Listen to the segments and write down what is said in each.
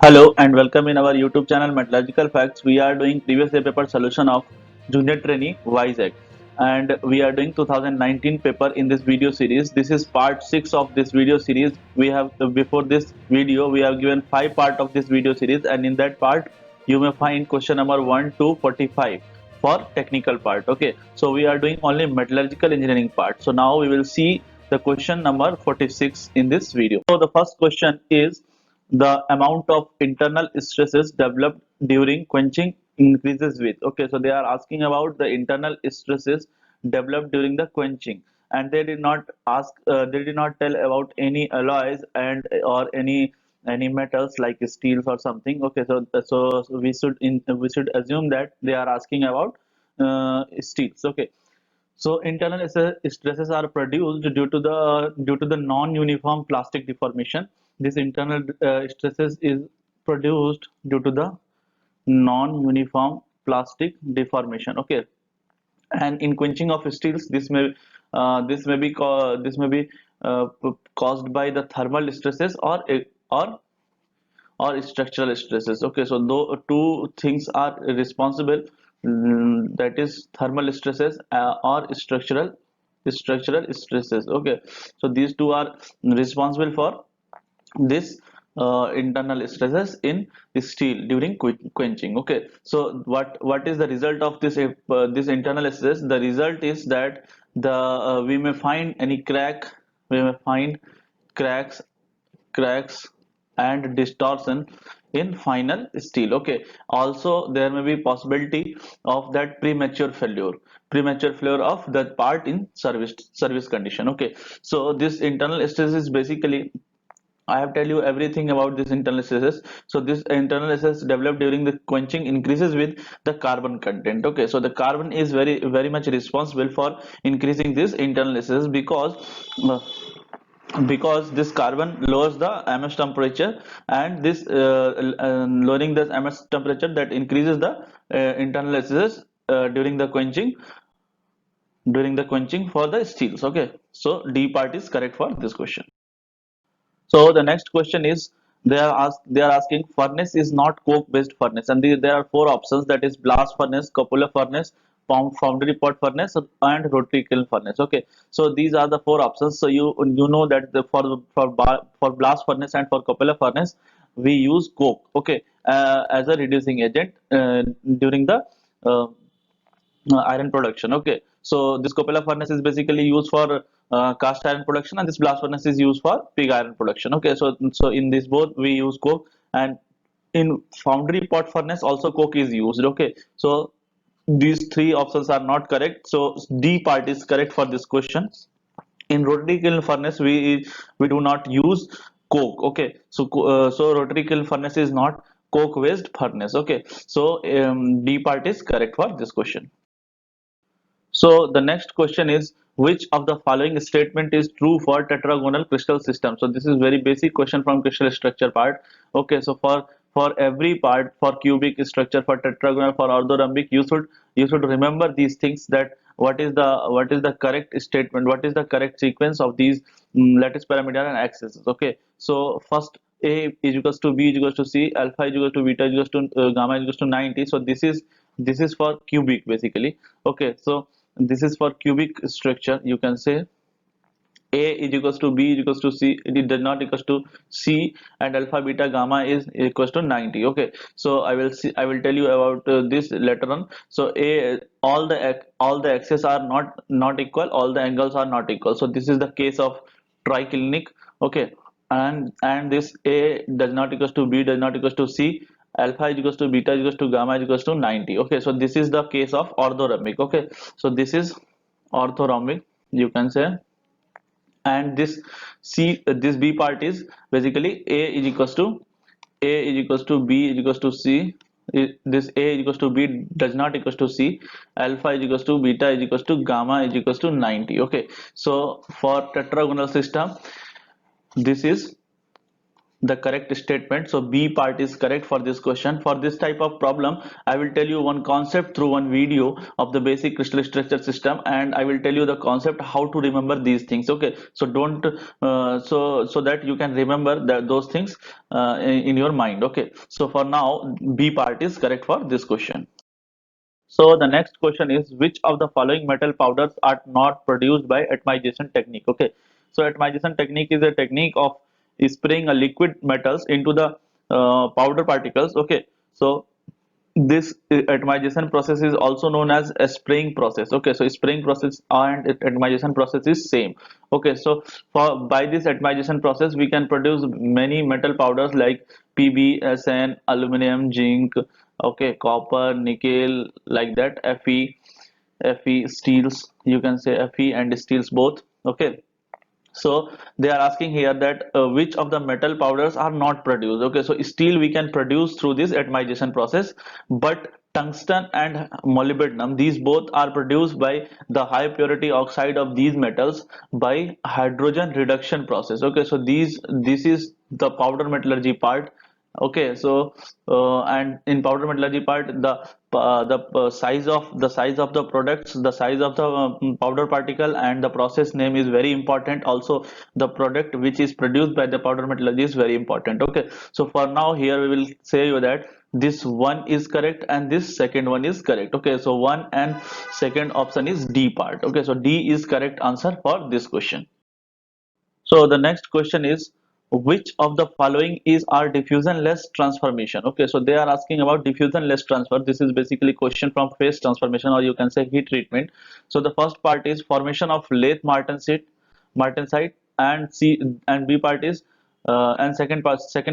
Hello and welcome in our YouTube channel Metallurgical Facts. We are doing previous year paper solution of junior trainee WISAC and we are doing 2019 paper in this video series. This is part 6 of this video series. We have before this video we have given 5 part of this video series, and in that part you may find question number 1 to 45 for technical part. Okay, so we are doing only metallurgical engineering part. So now we will see the question number 46 in this video. So the first question is, the amount of internal stresses developed during quenching increases with. Okay, so they are asking about the internal stresses developed during the quenching, and they did not ask, they did not tell about any alloys and or any metals like steels or something. Okay, so we should assume that they are asking about steels. Okay, so internal stresses are produced due to the non-uniform plastic deformation. This internal stresses is produced due to the non-uniform plastic deformation. Okay, and in quenching of steels, this may be caused by the thermal stresses or or structural stresses. Okay, so though two things are responsible, that is thermal stresses or structural stresses. Okay, so these two are responsible for this internal stresses in steel during quenching. Okay, so what is the result of this internal stress? The result is that the we may find any crack, we may find cracks cracks and distortion in final steel. Okay, also there may be possibility of that premature failure of that part in service condition. Okay, so this internal stress is basically, I have tell you everything about this internal stresses. So this internal stress developed during the quenching increases with the carbon content. Okay, so the carbon is very much responsible for increasing this internal stress because this carbon lowers the ms temperature, and this lowering the ms temperature that increases the internal stresses during the quenching for the steels. Okay, so D part is correct for this question. So the next question is, they are asking, furnace is not coke based furnace, and there are four options, that is blast furnace, cupola furnace, foundry pot furnace, and rotary kiln furnace. Okay, so these are the four options. So you know that for blast furnace and for cupola furnace we use coke. Okay, as a reducing agent during the uh, iron production. Okay, so this cupola furnace is basically used for cast iron production, and this blast furnace is used for pig iron production. Okay, so in this both we use coke, and in foundry pot furnace also coke is used. Okay, so these three options are not correct, so D part is correct for this question. In rotary kiln furnace we do not use coke. Okay, so rotary kiln furnace is not coke based furnace. Okay, so D part is correct for this question. So the next question is, which of the following statement is true for tetragonal crystal system? So this is very basic question from crystal structure part. Okay, so for every part, for cubic structure, for tetragonal, for orthorhombic, you should remember these things, that what is the correct statement, what is the correct sequence of these lattice parameter and axes. Okay, so first A is equals to B is equals to C, alpha is equals to beta is equals to gamma is equals to 90. So this is for cubic basically. Okay, so this is for cubic structure. You can say A is equals to B is equals to C, it does not equals to C, and alpha beta gamma is equals to 90. Okay, so I will tell you about this later on. So A, all the axes are not equal, all the angles are not equal. So this is the case of triclinic. Okay, and this A does not equals to B does not equals to C, alpha is equals to beta is equals to gamma is equals to 90. Okay, so this is the case of orthorhombic. Okay, so this is orthorhombic, you can say. And this B part is basically A is equals to B is equals to C. This A is equals to B does not equals to C, alpha is equals to beta is equals to gamma is equals to 90. Okay, so for tetragonal system, this is the correct statement. So B part is correct for this question. For this type of problem, I will tell you one concept through one video of the basic crystal structure system, and I will tell you the concept how to remember these things. Okay, so don't so that you can remember those things in your mind. Okay, so for now, B part is correct for this question. So the next question is, which of the following metal powders are not produced by atomization technique? Okay, so atomization technique is a technique of spraying a liquid metals into the powder particles. Okay, so this atomization process is also known as a spraying process. Okay, so spraying process and atomization process is same. Okay, so for by this atomization process we can produce many metal powders like Pb, Sn, aluminum, zinc, okay, copper, nickel, like that, Fe steels, you can say Fe and steels both. Okay, so they are asking here that which of the metal powders are not produced. Okay, so steel we can produce through this atomization process, but tungsten and molybdenum, these both are produced by the high purity oxide of these metals by hydrogen reduction process. Okay, so this is the powder metallurgy part. Okay, so and in powder metallurgy part, the size of the products, the size of the powder particle, and the process name is very important. Also, the product which is produced by the powder metallurgy is very important. Okay, so for now here we will say you that this one is correct and this second one is correct. Okay, so one and second option is D part. Okay, so D is correct answer for this question. So the next question is, which of the following is our diffusionless transformation? Okay, so they are asking about diffusionless transfer. This is basically question from phase transformation, or you can say heat treatment. So the first part is formation of lathe martensite, and C and B part is and second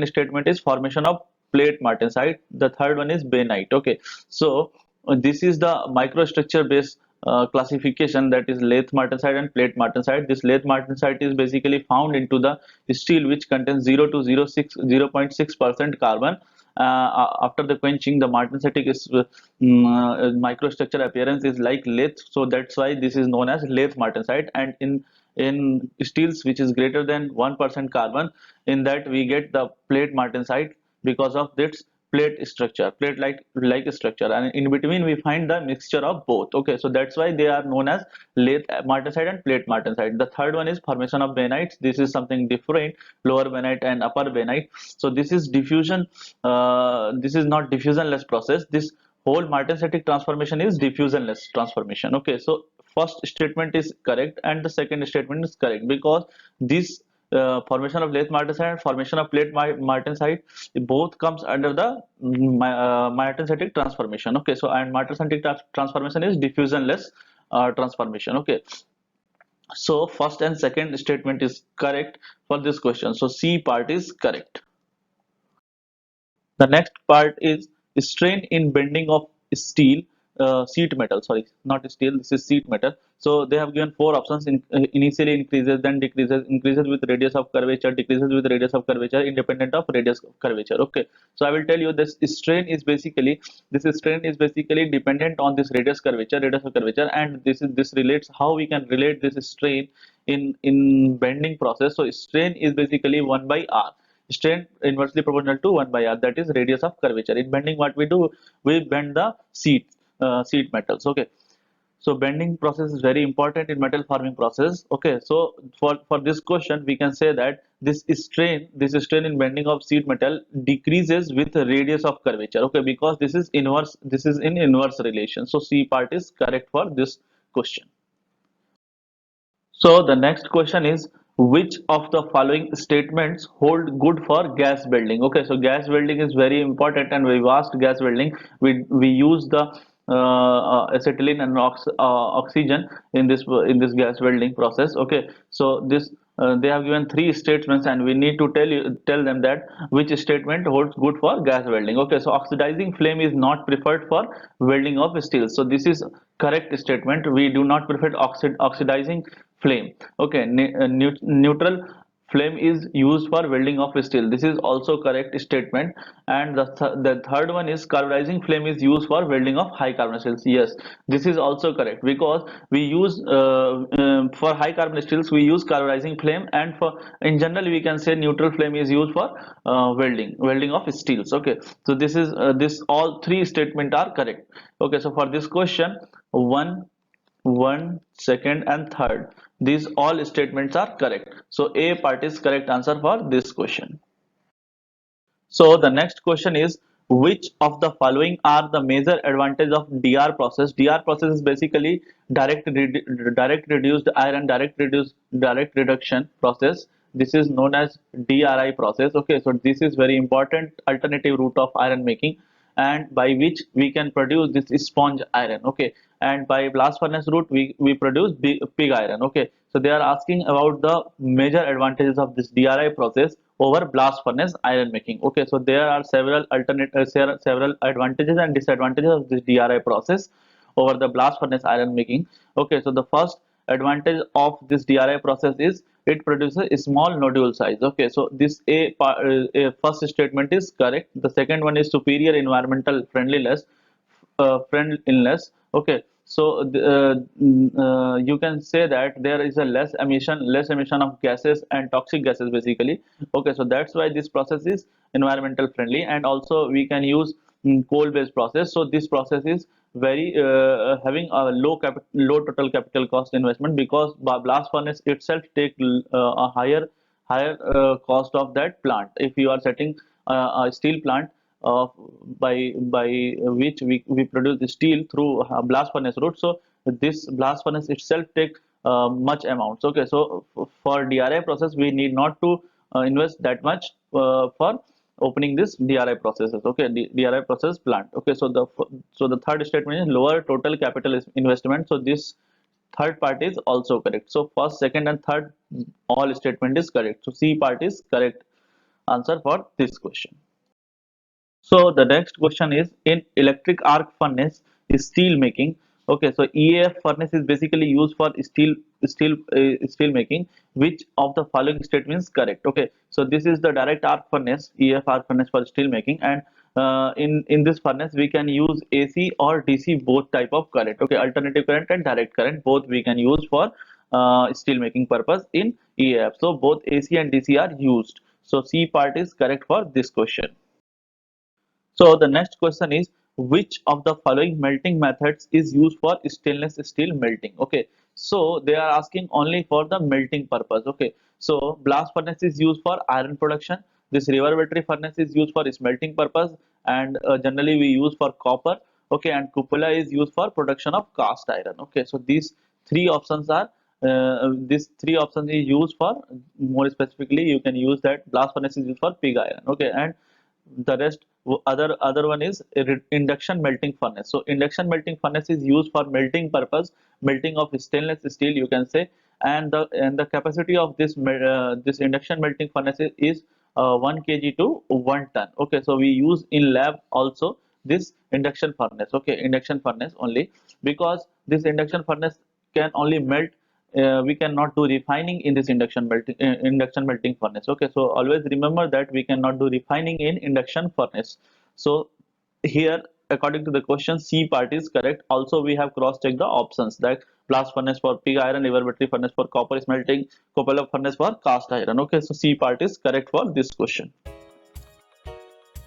statement is formation of plate martensite. The third one is bainite. Okay, so this is the microstructure based classification, that is lathe martensite and plate martensite. This lathe martensite is basically found into the steel which contains 0 to 0.6% carbon. After the quenching, the martensitic is microstructure appearance is like lathe, so that's why this is known as lathe martensite. And in steels which is greater than 1% carbon, in that we get the plate martensite because of its plate like structure, and in between we find the mixture of both. Okay, so that's why they are known as lathe martensite and plate martensite. The third one is formation of bainites. This is something different, lower bainite and upper bainite. So this is diffusion, this is not diffusionless process. This whole martensitic transformation is diffusionless transformation. Okay, so first statement is correct and the second statement is correct, because this formation of lathe martensite and formation of plate martensite, both comes under the martensitic transformation. Okay, so and martensitic transformation is diffusionless transformation. Okay, so first and second statement is correct for this question, so C part is correct. The next part is strain in bending of steel, sheet metal. Sorry, not steel. This is sheet metal. So they have given four options. Initially increases, then decreases, increases with radius of curvature, decreases with radius of curvature, independent of radius of curvature. Okay. So I will tell you this strain is basically dependent on this radius of curvature, and this relates how we can relate this strain in bending process. So strain is basically 1 by R. Strain inversely proportional to 1 by R, that is radius of curvature. In bending, what we do, we bend the sheet metals. Okay, so bending process is very important in metal forming process. Okay, so for this question we can say that this strain in bending of sheet metal decreases with the radius of curvature. Okay, because this is in inverse relation. So C part is correct for this question. So the next question is, which of the following statements hold good for gas welding? Okay, so gas welding is very important, and we asked gas welding. We use the acetylene and oxygen in this gas welding process. Okay, so this they have given three statements, and we need to tell them that which statement holds good for gas welding. Okay, so oxidizing flame is not preferred for welding of steel. So this is correct statement. We do not prefer oxidizing flame. Okay, neutral flame is used for welding of steel. This is also correct statement. And the third one is carbonizing flame is used for welding of high carbon steels. Yes, this is also correct, because we use for high carbon steels we use carbonizing flame, and for in general we can say neutral flame is used for welding of steels. Okay, so this all three statement are correct. Okay, so for this question, one, second, and third, these all statements are correct. So A part is correct answer for this question. So the next question is, which of the following are the major advantage of DR process? DR process is basically direct reduced iron, direct reduction process. This is known as DRI process. Okay, so this is very important alternative route of iron making, and by which we can produce this sponge iron. Okay, and by blast furnace route we produce pig iron. Okay, so they are asking about the major advantages of this DRI process over blast furnace iron making. Okay, so there are several several advantages and disadvantages of this DRI process over the blast furnace iron making. Okay, so the first advantage of this DRI process is it produces a small nodule size. Okay, so this first statement is correct. The second one is superior environmental friendliness. Okay, so you can say that there is a less emission of gases and toxic gases basically. Okay, so that's why this process is environmental friendly, and also we can use coal based process. So this process is very having a low total capital cost investment, because blast furnace itself take a higher cost of that plant. If you are setting a steel plant by which we produce the steel through blast furnace route, so this blast furnace itself take much amounts. Okay, so for DRI process we need not to invest that much for opening this DRI processes. Okay, DRI process plant. Okay, so the third statement is lower total capital investment. So this third part is also correct. So first, second, and third all statement is correct. So C part is correct answer for this question. So the next question is, in electric arc furnace is steel making. Okay, so EAF furnace is basically used for steel making. Which of the following statements correct? Okay, so this is the direct arc furnace, EAF arc furnace for steel making, and in this furnace we can use AC or DC, both type of current. Okay, alternative current and direct current, both we can use for steel making purpose in EAF. So both AC and DC are used. So C part is correct for this question. So the next question is, which of the following melting methods is used for stainless steel melting? Okay, so they are asking only for the melting purpose. Okay, so blast furnace is used for iron production. This reverberative furnace is used for smelting purpose, and generally we use for copper. Okay, and cupola is used for production of cast iron. Okay, so these three options are these three options is used for, more specifically you can use that blast furnace is used for pig iron. Okay, and the rest other one is induction melting furnace. So induction melting furnace is used for melting purpose, melting of stainless steel you can say, and the capacity of this induction melting furnace is 1 kg to 1 ton. Okay, so we use in lab also this induction furnace. Okay, induction furnace only, because this induction furnace can only melt, we cannot do refining in this induction melting furnace. Okay, so always remember that we cannot do refining in induction furnace. So here according to the question, C part is correct. Also we have cross checked the options, that blast furnace for pig iron, reverberative furnace for copper smelting, cupola furnace for cast iron. Okay, so C part is correct for this question.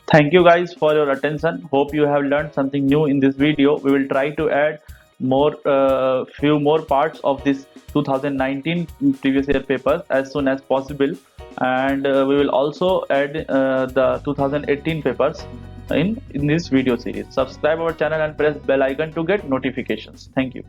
Thank you guys for your attention. Hope you have learned something new in this video. We will try to add few more parts of this 2019 previous year papers as soon as possible, and we will also add the 2018 papers in this video series. Subscribe our channel and press bell icon to get notifications. Thank you.